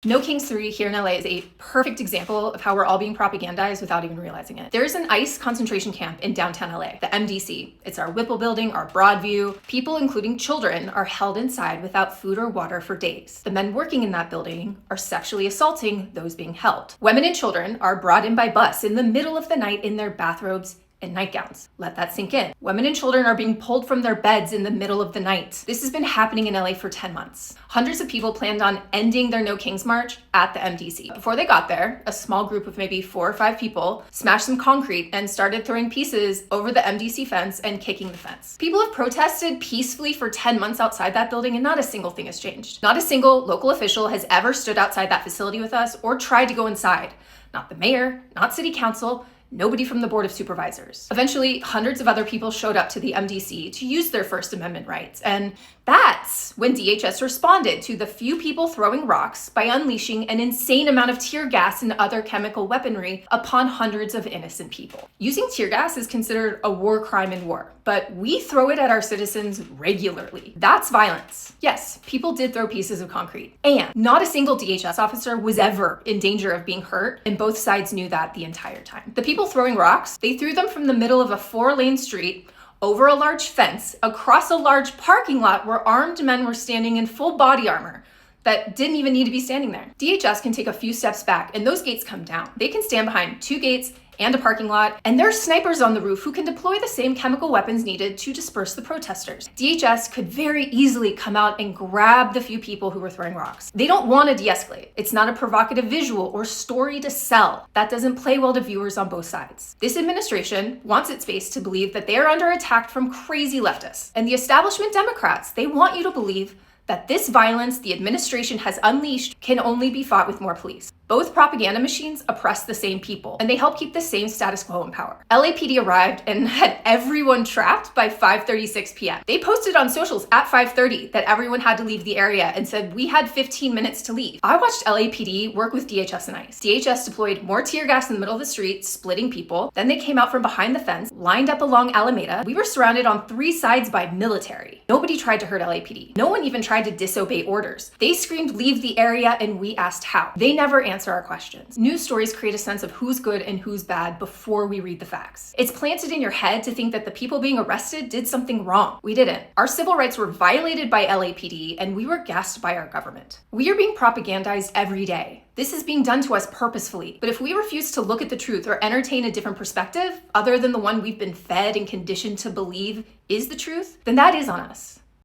No Kings 3 here in LA is a perfect example of how we're all being propagandized without even realizing it. There's an ICE concentration camp in downtown LA, the MDC. It's our Whipple building, our Broadview. People, including children, are held inside without food or water for days. The men working in that building are sexually assaulting those being held. Women and children are brought in by bus in the middle of the night in their bathrobes and nightgowns. Let that sink in. Women and children are being pulled from their beds in the middle of the night. This has been happening in LA for 10 months. Hundreds of people planned on ending their No Kings March at the MDC. Before they got there, a small group of maybe 4 or 5 people smashed some concrete and started throwing pieces over the MDC fence and kicking the fence. People have protested peacefully for 10 months outside that building and not a single thing has changed. Not a single local official has ever stood outside that facility with us or tried to go inside. Not the mayor, not city council, nobody from the Board of Supervisors. Eventually, hundreds of other people showed up to the MDC to use their First Amendment rights, and that's when DHS responded to the few people throwing rocks by unleashing an insane amount of tear gas and other chemical weaponry upon hundreds of innocent people. Using tear gas is considered a war crime in war, but we throw it at our citizens regularly. That's violence. Yes, people did throw pieces of concrete, and not a single DHS officer was ever in danger of being hurt, and both sides knew that the entire time. The people throwing rocks, they threw them from the middle of a 4-lane street, over a large fence, across a large parking lot where armed men were standing in full body armor that didn't even need to be standing there. DHS can take a few steps back and those gates come down. They can stand behind 2 gates and a parking lot, and there's snipers on the roof who can deploy the same chemical weapons needed to disperse the protesters. DHS could very easily come out and grab the few people who were throwing rocks. They don't want to de-escalate. It's not a provocative visual or story to sell. That doesn't play well to viewers on both sides. This administration wants its base to believe that they are under attack from crazy leftists. And the establishment Democrats, they want you to believe that this violence the administration has unleashed can only be fought with more police. Both propaganda machines oppress the same people, and they help keep the same status quo in power. LAPD arrived and had everyone trapped by 5:36 p.m. They posted on socials at 5:30 that everyone had to leave the area and said we had 15 minutes to leave. I watched LAPD work with DHS and ICE. DHS deployed more tear gas in the middle of the street, splitting people. Then they came out from behind the fence, lined up along Alameda. We were surrounded on 3 sides by military. Nobody tried to hurt LAPD. No one even tried to disobey orders. They screamed, "Leave the area," and we asked how. They never answered our questions. News stories create a sense of who's good and who's bad before we read the facts. It's planted in your head to think that the people being arrested did something wrong. We didn't. Our civil rights were violated by LAPD, and we were gassed by our government. We are being propagandized every day. This is being done to us purposefully. But if we refuse to look at the truth or entertain a different perspective, other than the one we've been fed and conditioned to believe is the truth, then that is on us.